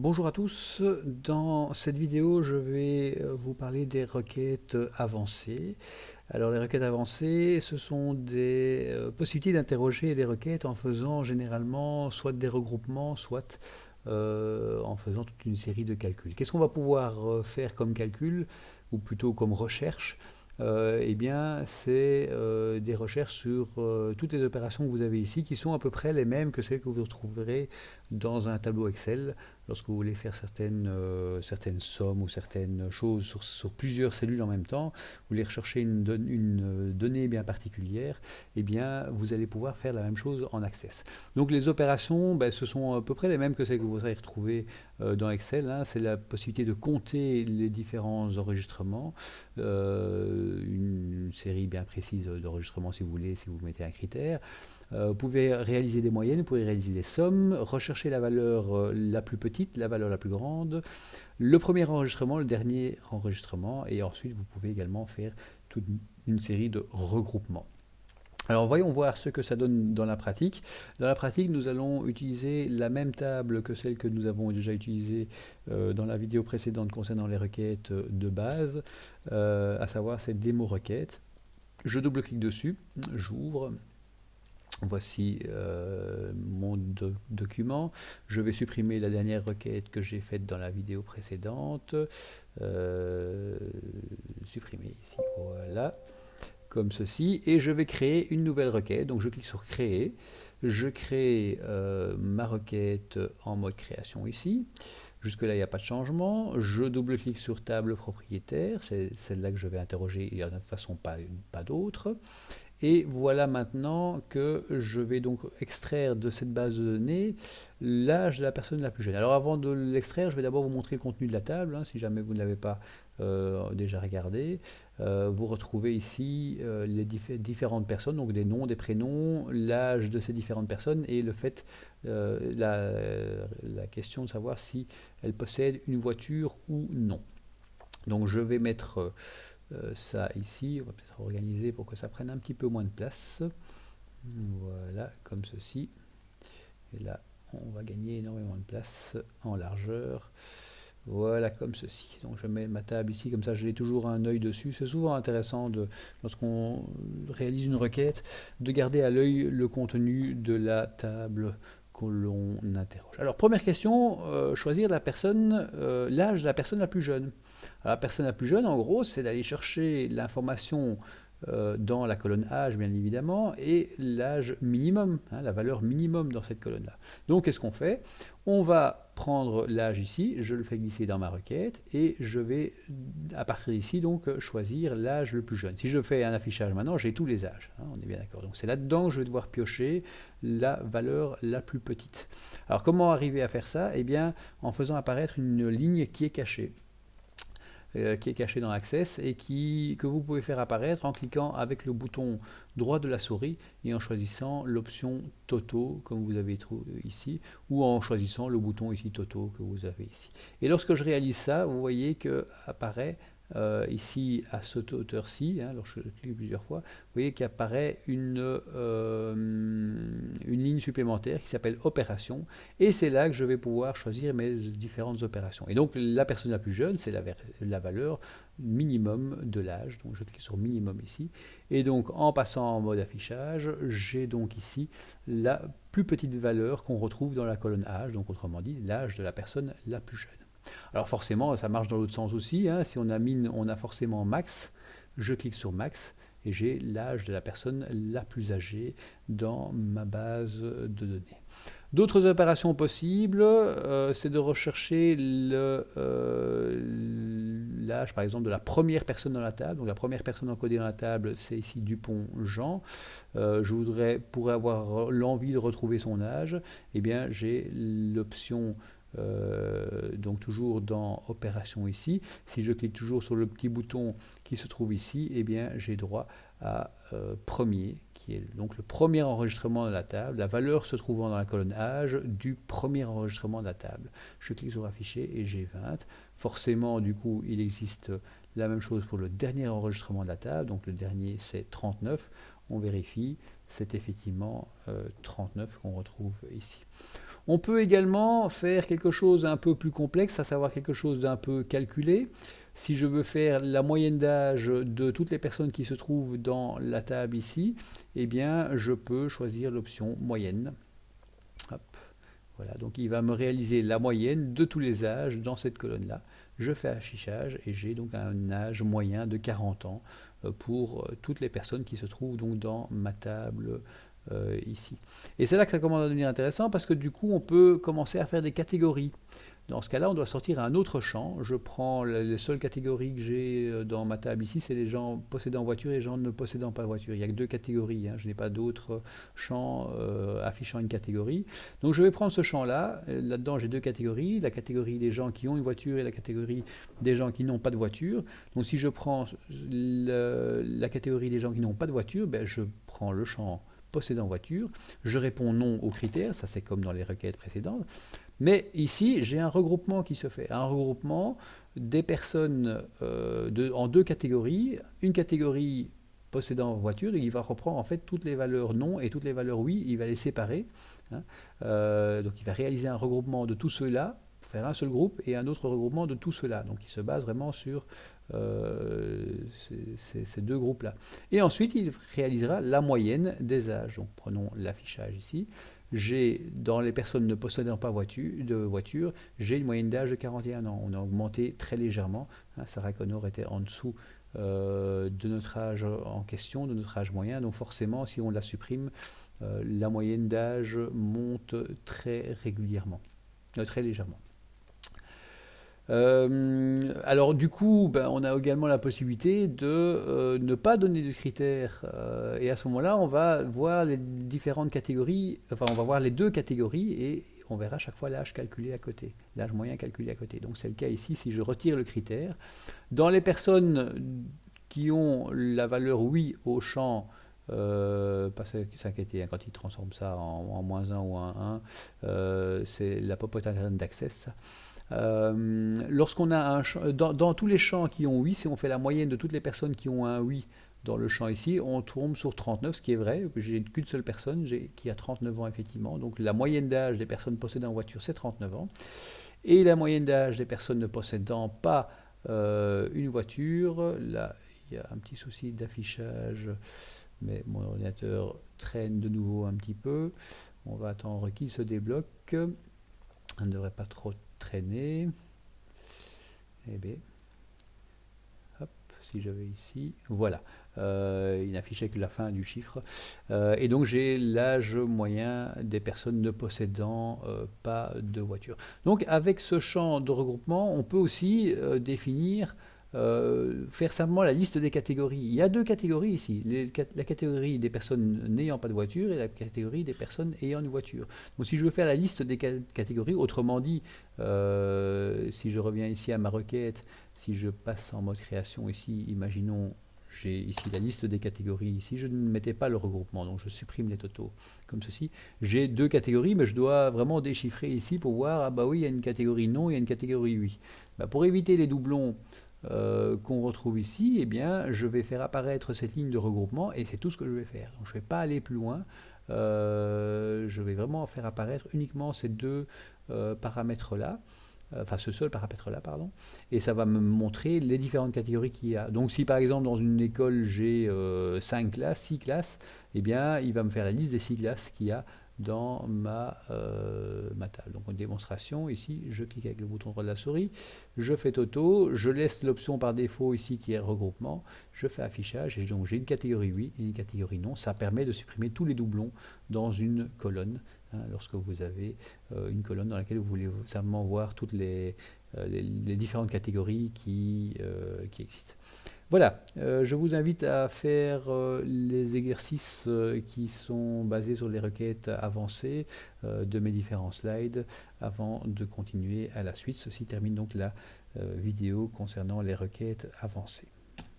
Bonjour à tous, dans cette vidéo je vais vous parler des requêtes avancées. Alors les requêtes avancées, ce sont des possibilités d'interroger les requêtes en faisant généralement soit des regroupements, soit en faisant toute une série de calculs. Qu'est-ce qu'on va pouvoir faire comme calcul, ou plutôt comme recherche? Eh bien, c'est des recherches sur toutes les opérations que vous avez ici, qui sont à peu près les mêmes que celles que vous retrouverez dans un tableau Excel lorsque vous voulez faire certaines sommes ou certaines choses sur plusieurs cellules en même temps. Vous voulez rechercher une donnée bien particulière, eh bien, vous allez pouvoir faire la même chose en Access. Donc les opérations, ben, ce sont à peu près les mêmes que celles que vous allez retrouver dans Excel, hein. C'est la possibilité de compter les différents enregistrements, une série bien précise d'enregistrements si vous voulez, si vous mettez un critère. Vous pouvez réaliser des moyennes, vous pouvez réaliser des sommes, rechercher la valeur la plus petite, la valeur la plus grande, le premier enregistrement, le dernier enregistrement, et ensuite vous pouvez également faire toute une série de regroupements. Alors voyons voir ce que ça donne dans la pratique. Dans la pratique, nous allons utiliser la même table que celle que nous avons déjà utilisée dans la vidéo précédente concernant les requêtes de base, à savoir cette démo requête. Je double-clique dessus, j'ouvre. Voici mon document. Je vais supprimer la dernière requête que j'ai faite dans la vidéo précédente. Supprimer ici, voilà, comme ceci. Et je vais créer une nouvelle requête. Donc je clique sur créer. Je crée ma requête en mode création ici. Jusque-là, il n'y a pas de changement. Je double-clique sur table propriétaire. C'est celle-là que je vais interroger. Il n'y en a de toute façon pas d'autres. Et voilà maintenant que je vais donc extraire de cette base de données l'âge de la personne la plus jeune. Alors avant de l'extraire, je vais d'abord vous montrer le contenu de la table, hein, si jamais vous ne l'avez pas déjà regardé. Vous retrouvez ici les différentes personnes, donc des noms, des prénoms, l'âge de ces différentes personnes et le fait, la question de savoir si elles possèdent une voiture ou non. Donc je vais mettre ça ici, on va peut-être organiser pour que ça prenne un petit peu moins de place. Voilà, comme ceci. Et là, on va gagner énormément de place en largeur. Voilà, comme ceci. Donc je mets ma table ici, comme ça j'ai toujours un œil dessus. C'est souvent intéressant, lorsqu'on réalise une requête, de garder à l'œil le contenu de la table que l'on interroge. Alors première question, choisir l'âge de la personne la plus jeune. Alors, la personne la plus jeune, en gros, c'est d'aller chercher l'information dans la colonne âge, bien évidemment, et l'âge minimum, hein, la valeur minimum dans cette colonne-là. Donc, qu'est-ce qu'on fait? On va prendre l'âge ici, je le fais glisser dans ma requête, et je vais, à partir d'ici, donc, choisir l'âge le plus jeune. Si je fais un affichage maintenant, j'ai tous les âges, hein, on est bien d'accord. Donc, c'est là-dedans que je vais devoir piocher la valeur la plus petite. Alors, comment arriver à faire ça? Eh bien, en faisant apparaître une ligne qui est cachée. Qui est caché dans Access et que vous pouvez faire apparaître en cliquant avec le bouton droit de la souris et en choisissant l'option Toto comme vous avez ici, ou en choisissant le bouton ici Toto que vous avez ici. Et lorsque je réalise ça, vous voyez que apparaît ici à cette hauteur-ci, hein, lorsque je clique plusieurs fois, vous voyez qu'apparaît une ligne supplémentaire qui s'appelle opération, et c'est là que je vais pouvoir choisir mes différentes opérations. Et donc la personne la plus jeune, c'est la valeur minimum de l'âge, donc je clique sur minimum ici, et donc en passant en mode affichage, j'ai donc ici la plus petite valeur qu'on retrouve dans la colonne âge, donc autrement dit l'âge de la personne la plus jeune. Alors forcément, ça marche dans l'autre sens aussi, hein. Si on a forcément max, je clique sur max et j'ai l'âge de la personne la plus âgée dans ma base de données. D'autres opérations possibles, c'est de rechercher l'âge par exemple de la première personne dans la table. Donc la première personne encodée dans la table, c'est ici Dupont Jean. Pour avoir l'envie de retrouver son âge, eh bien j'ai l'option donc toujours dans opération ici. Si je clique toujours sur le petit bouton qui se trouve ici, eh bien j'ai droit à premier, qui est donc le premier enregistrement de la table, la valeur se trouvant dans la colonne âge du premier enregistrement de la table. Je clique sur afficher et j'ai 20. Forcément, du coup, il existe la même chose pour le dernier enregistrement de la table, donc le dernier c'est 39. On vérifie, c'est effectivement 39 qu'on retrouve ici. On peut également faire quelque chose d'un peu plus complexe, à savoir quelque chose d'un peu calculé. Si je veux faire la moyenne d'âge de toutes les personnes qui se trouvent dans la table ici, eh bien, je peux choisir l'option moyenne. Hop. Voilà, donc il va me réaliser la moyenne de tous les âges dans cette colonne-là. Je fais affichage et j'ai donc un âge moyen de 40 ans pour toutes les personnes qui se trouvent donc dans ma table ici. Et c'est là que ça commence à devenir intéressant parce que du coup on peut commencer à faire des catégories. Dans ce cas-là, on doit sortir un autre champ. Je prends les seules catégories que j'ai dans ma table ici, c'est les gens possédant voiture et les gens ne possédant pas voiture. Il n'y a que deux catégories, hein. Je n'ai pas d'autres champs affichant une catégorie. Donc je vais prendre ce champ-là. Là-dedans, j'ai deux catégories. La catégorie des gens qui ont une voiture et la catégorie des gens qui n'ont pas de voiture. Donc si je prends la catégorie des gens qui n'ont pas de voiture, ben, je prends le champ possédant voiture. Je réponds non aux critères. Ça, c'est comme dans les requêtes précédentes. Mais ici, j'ai un regroupement qui se fait. Un regroupement des personnes en deux catégories. Une catégorie possédant voiture, et il va reprendre en fait toutes les valeurs non et toutes les valeurs oui, il va les séparer. Hein. Donc il va réaliser un regroupement de tout cela, pour faire un seul groupe, et un autre regroupement de tout cela. Donc il se base vraiment sur ces deux groupes-là. Et ensuite, il réalisera la moyenne des âges. Donc prenons l'affichage ici. J'ai, dans les personnes ne possédant pas de voiture, j'ai une moyenne d'âge de 41 ans. On a augmenté très légèrement. Hein, Sarah Connor était en dessous de notre âge en question, de notre âge moyen. Donc forcément, si on la supprime, la moyenne d'âge monte très régulièrement, très légèrement. Alors du coup, ben, on a également la possibilité de ne pas donner de critères et à ce moment-là, on va voir les différentes catégories, enfin on va voir les deux catégories et on verra chaque fois l'âge calculé à côté, l'âge moyen calculé à côté. Donc c'est le cas ici si je retire le critère. Dans les personnes qui ont la valeur oui au champ, pas s'inquiéter, hein, quand il transforme ça en -1 ou en 1, c'est la popote interne d'accès. Lorsqu'on a dans tous les champs qui ont oui, si on fait la moyenne de toutes les personnes qui ont un oui dans le champ ici, on tombe sur 39, ce qui est vrai. J'ai qu'une seule personne qui a 39 ans effectivement. Donc la moyenne d'âge des personnes possédant une voiture, c'est 39 ans. Et la moyenne d'âge des personnes ne possédant pas une voiture, là il y a un petit souci d'affichage, mais mon ordinateur traîne de nouveau un petit peu. On va attendre qu'il se débloque. On ne devrait pas trop traîner. Et bien, hop, si je vais ici, voilà. Il n'affichait que la fin du chiffre. Et donc j'ai l'âge moyen des personnes ne possédant pas de voiture. Donc avec ce champ de regroupement, on peut aussi définir faire simplement la liste des catégories. Il y a deux catégories ici, la catégorie des personnes n'ayant pas de voiture et la catégorie des personnes ayant une voiture. Donc si je veux faire la liste des catégories, autrement dit, si je reviens ici à ma requête, si je passe en mode création ici, imaginons, j'ai ici la liste des catégories, ici je ne mettais pas le regroupement, donc je supprime les totaux, comme ceci. J'ai deux catégories, mais je dois vraiment déchiffrer ici pour voir, ah bah oui, il y a une catégorie non, il y a une catégorie oui. Bah pour éviter les doublons, qu'on retrouve ici, eh bien, je vais faire apparaître cette ligne de regroupement et c'est tout ce que je vais faire. Donc, je ne vais pas aller plus loin. Je vais vraiment faire apparaître uniquement ces deux paramètres-là, enfin ce seul paramètre-là, pardon, et ça va me montrer les différentes catégories qu'il y a. Donc si par exemple dans une école j'ai 5 classes, 6 classes, eh bien il va me faire la liste des 6 classes qu'il y a dans ma table. Donc une démonstration, ici, je clique avec le bouton droit de la souris, je fais Toto, je laisse l'option par défaut ici qui est regroupement, je fais affichage, et donc j'ai une catégorie oui et une catégorie non. Ça permet de supprimer tous les doublons dans une colonne, hein, lorsque vous avez une colonne dans laquelle vous voulez simplement voir toutes les différentes catégories qui existent. Voilà, je vous invite à faire les exercices qui sont basés sur les requêtes avancées de mes différents slides avant de continuer à la suite. Ceci termine donc la vidéo concernant les requêtes avancées.